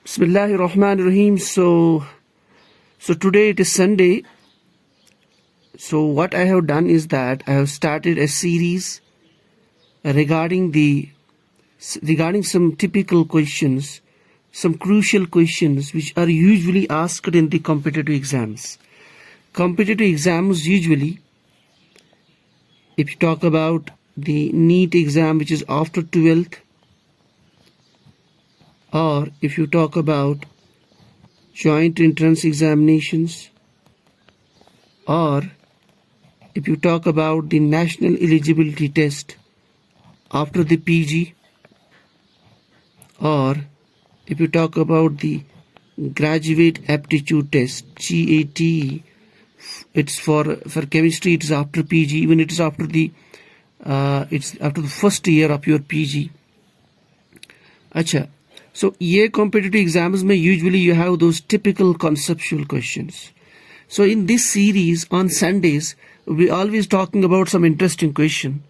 Bismillahir Rahmanir Rahim. So today it is Sunday. So what I have done is that I have started a series regarding some typical questions, some crucial questions which are usually asked in the competitive exams. Competitive exams usually, if you talk about the NEET exam which is after 12th, or if you talk about joint entrance examinations, or if you talk about the national eligibility test after the PG, or if you talk about the graduate aptitude test GATE, it's for chemistry, it's after PG, even it is after the first year of your PG. Acha, so ये competitive exams में usually you have those typical conceptual questions. So in this series on Sundays, we always talking about some interesting question,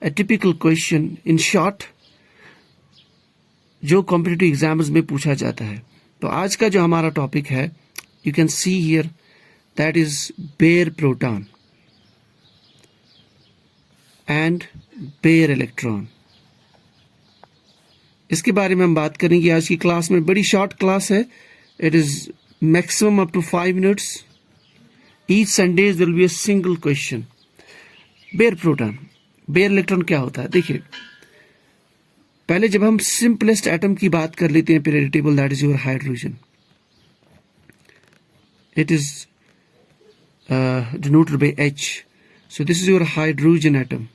a typical question in short, जो competitive exams में पूछा जाता है. तो आज का जो हमारा topic है, you can see here, that is bare proton and bare electron. इसके बारे में हम बात करेंगे आज की क्लास में. बड़ी शॉर्ट क्लास है. It is maximum up to 5 minutes. Each Sunday there will be a single question. Bare proton, bare electron क्या होता है? देखिए, पहले जब हम सिंपलेस्ट एटम की बात कर लेते हैं periodic table, that is your hydrogen. It is denoted by H. So this is your hydrogen atom.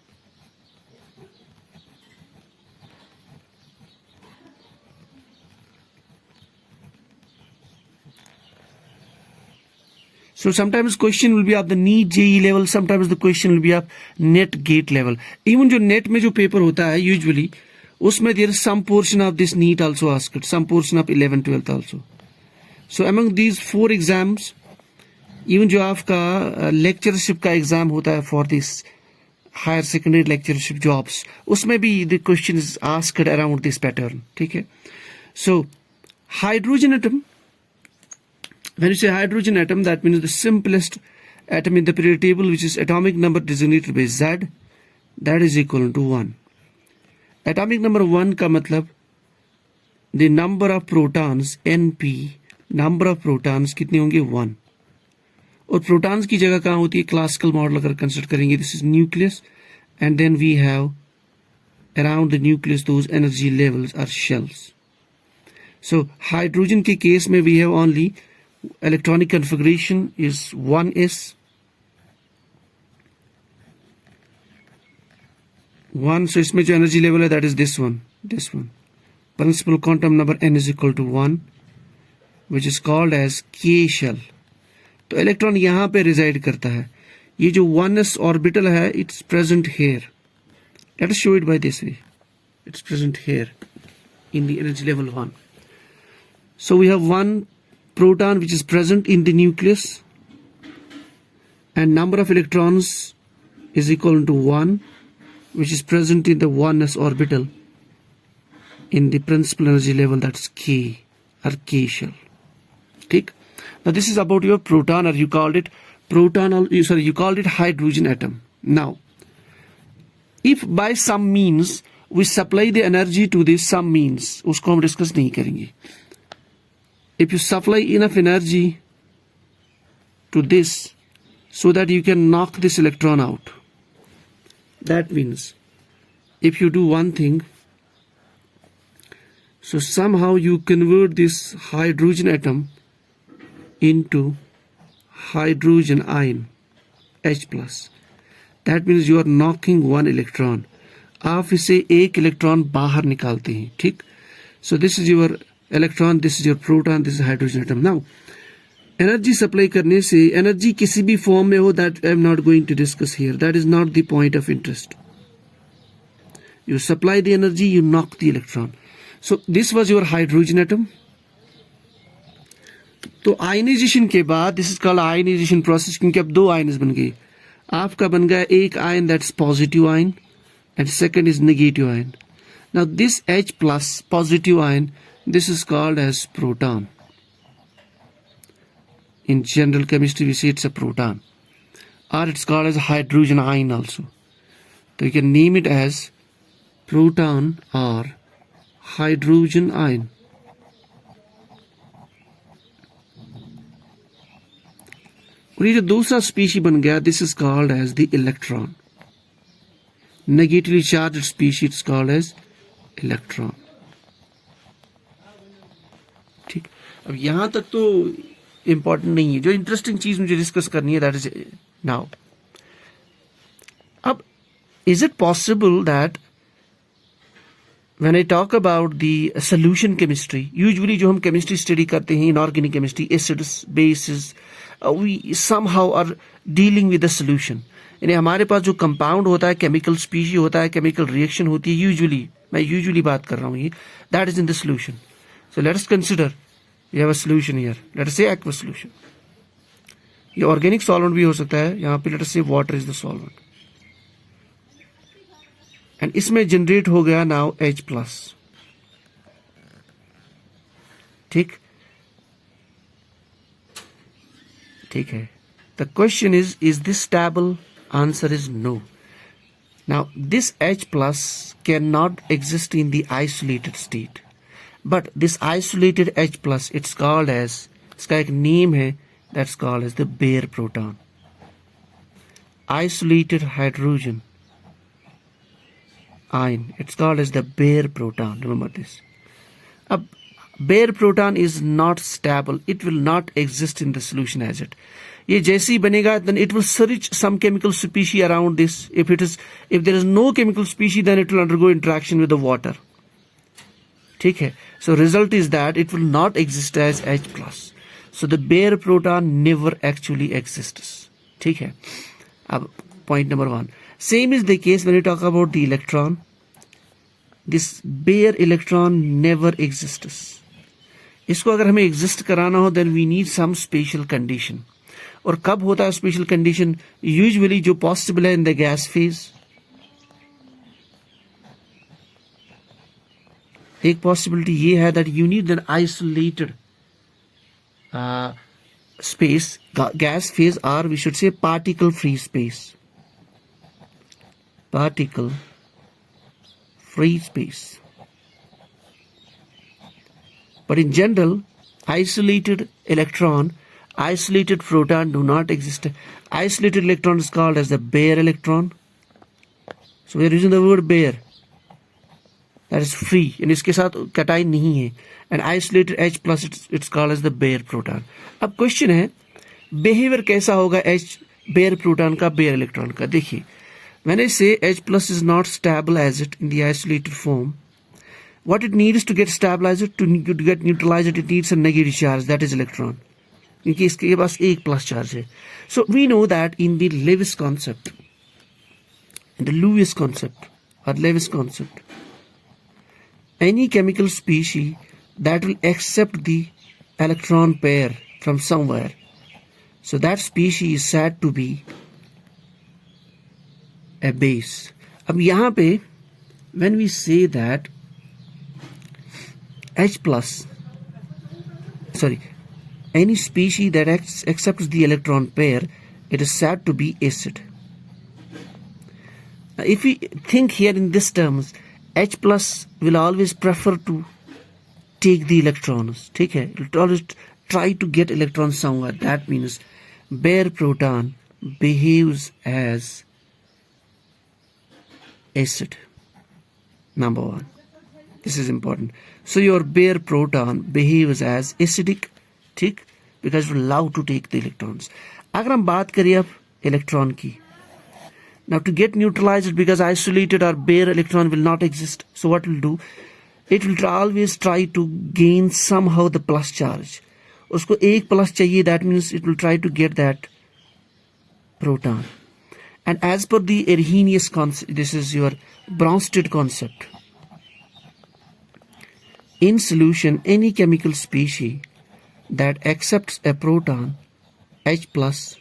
So sometimes question will be of the NEET JEE level, sometimes the question will be of NET GATE level. Even जो NET में जो paper होता है usually, उसमें there is some portion of this NEET also asked, some portion of 11th 12th also. So among these 4 exams, even जो आपका lectureship का exam होता है for this higher secondary lectureship jobs, उसमें भी the question is asked around this pattern. ठीक है? So hydrogen atom. When you say hydrogen atom, that means the simplest atom in the periodic table, which is atomic number designated by Z, that is equal to 1. Atomic number 1 का मतलब the number of protons, NP, number of protons कितने होंगे? 1. और protons की जगह कहाँ होती है? Classical model अगर consider करेंगे, this is nucleus, and then we have around the nucleus those energy levels are shells. So hydrogen के case में we have only electronic configuration is 1s, 1. So इसमें जो energy level है that is this one. Principal quantum number n is equal to 1, which is called as K shell. तो electron यहाँ पे reside करता है. ये जो 1s orbital है, it's present here. Let us show it by this way. It's present here in the energy level 1. So we have one proton which is present in the nucleus, and number of electrons is equal to 1, which is present in the 1s orbital in the principal energy level, that's K or K shell. ठीक? Now this is about your proton, or you called it you called it hydrogen atom. Now if by some means we supply the energy to this some means, उसको हम discuss नहीं करेंगे. If you supply enough energy to this so that you can knock this electron out, that means if you do one thing, so somehow you convert this hydrogen atom into hydrogen ion, H+. That means you are knocking one electron. आप इसे एक electron बाहर निकालते हैं. ठीक? So this is your electron, this is your proton, this is hydrogen atom. Now energy supply करने से energy किसी भी form में हो, that I am not going to discuss here. That is not the point of interest. You supply the energy, you knock the electron. So this was your hydrogen atom. तो ionisation के बाद, this is called ionisation process, क्योंकि अब 2 ions बन गए. आपका बन गया एक ion, that's positive ion, and second is negative ion. Now this H plus positive ion This is called as proton. In general chemistry we say it's a proton, or it's called as a hydrogen ion also. So you can name it as proton or hydrogen ion. और ये जो दूसरा species बन गया, this is called as the electron. Negatively charged species is called as electron. ठीक, अब यहां तक तो इंपॉर्टेंट नहीं है. जो इंटरेस्टिंग चीज मुझे डिस्कस करनी है, दैट इज नाउ. अब is it possible that when I talk about the solution chemistry, usually जो हम chemistry study करते हैं, inorganic chemistry, acids, bases, we somehow are dealing with the solution. यानी हमारे पास जो compound होता है, chemical species होता है, chemical reaction होती है, usually मैं usually बात कर रहा हूँ ये, that is in the solution. So let us consider we have a solution here. Let us say aqueous solution. ये organic solvent भी हो सकता है. यहाँ पे let us say water is the solvent. And इसमें जनरेट हो गया नाउ H प्लस. ठीक ठीक है. The question is this stable? Answer is no. Now this H plus can not exist in the isolated state, but this isolated H plus it's called as, इसका एक name है, that's called as the bare proton. Isolated hydrogen ion, it's called as the bare proton. Remember this. A bare proton is not stable. It will not exist in the solution as it. ये जैसे ही बनेगा, then it will search some chemical species around this. If there is no chemical species, then it will undergo interaction with the water. ठीक है. So result is that it will not exist as H plus. So the bare proton never actually exists. ठीक है. अब point number 1. Same is the case when you talk about the electron. This bare electron never exists. इसको अगर हमें exist कराना हो, then we need some special condition. और कब होता है special condition? Usually जो possible है in the gas phase. एक possibility ये है that you need an isolated space, gas phase, or we should say particle free space. Particle free space. But in general, isolated electron, isolated proton do not exist. Isolated electron is called as the bare electron. So we are using the word bare. That is free. And इसके साथ कटाई नहीं है. And isolated H plus it's called as the bare proton. अब question है, behavior कैसा होगा H bare proton का, bare electron का? देखिए, when I say H plus is not stable as it in the isolated form, what it needs to get stabilized, to get neutralized, it needs a negative charge, that is electron. क्योंकि इसके पास एक plus charge है. So we know that in the Lewis concept, or Lewis concept, any chemical species that will accept the electron pair from somewhere, so that species is said to be a base. अब यहाँ पे when we say that H plus, any species that accepts the electron pair, it is said to be acid. Now, if we think here in this terms, H plus will always prefer to take the electrons. ठीक है, it will always try to get electrons somewhere. That means bare proton behaves as acid. Number 1. This is important. So your bare proton behaves as acidic, ठीक, because it will love to take the electrons. अगर हम बात करें अब electron की, now to get neutralized, because isolated or bare electron will not exist, so what will do? It will always try to gain somehow the plus charge. उसको एक plus चाहिए, that means it will try to get that proton. And as per the Arrhenius concept, this is your Bronsted concept. In solution, any chemical species that accepts a proton H plus,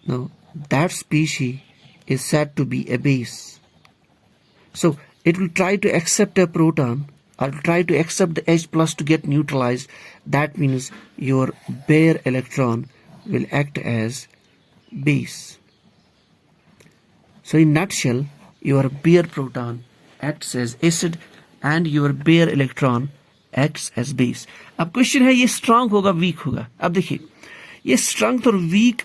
now that species is said to be a base. So it will try to accept a proton or try to accept the H plus to get neutralized, that means your bare electron will act as base. So in nutshell, your bare proton acts as acid and your bare electron acts as base. अब question है ये strong होगा week होगा. अब देखिए ये strength और week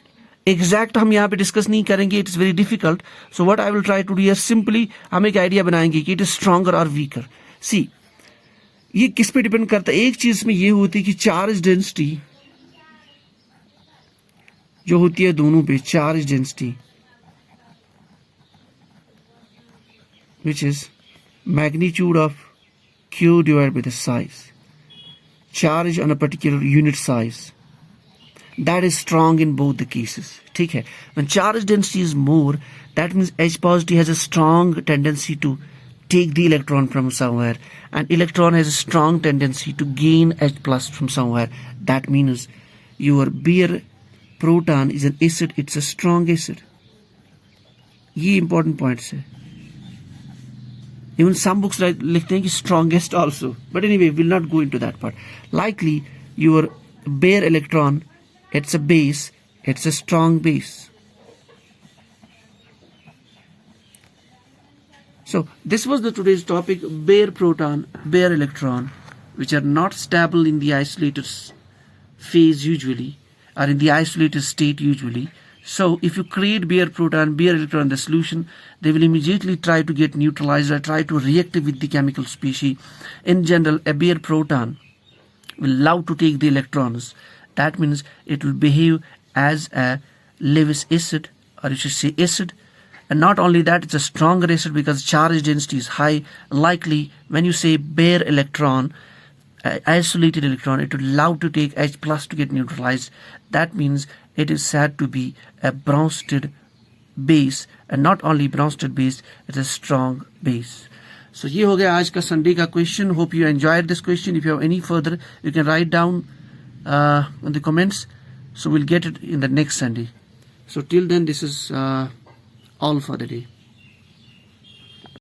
exact हम यहाँ पे डिस्कस नहीं करेंगे, it is very difficult. So what I will try to do here, simply हम एक आइडिया बनाएंगे कि इट इज स्ट्रॉन्गर और वीकर. सी ये किस पे डिपेंड करता है, एक चीज में ये होती है कि चार्ज डेंसिटी जो होती है दोनों पे, charge density which is magnitude of Q divided by the size, charge on a particular unit size, that is strong in both the cases. ठीक है, when charge density is more, that means H positive has a strong tendency to take the electron from somewhere, and electron has a strong tendency to gain H plus from somewhere. That means your bare proton is an acid, it's a strong acid. ये important points है. Even some books लिखते हैं कि strongest also, but anyway we'll not go into that part. Likely your bare electron, it's a base, it's a strong base. So this was the today's topic, bare proton, bare electron, which are not stable in the isolated phase usually, or in the isolated state usually. So if you create bare proton, bare electron in the solution, they will immediately try to get neutralized or try to react with the chemical species. In general, a bare proton will love to take the electrons. That means it will behave as a Lewis acid, or you should say acid. And not only that, it's a stronger acid because charge density is high. Likely, when you say bare electron, isolated electron, it would love to take H plus to get neutralized. That means it is said to be a Bronsted base, and not only Bronsted base, it's a strong base. So ये हो गया आज का Sunday का question. Hope you enjoyed this question. If you have any further, you can write down in the comments. So we'll get it in the next Sunday. So till then, this is all for the day.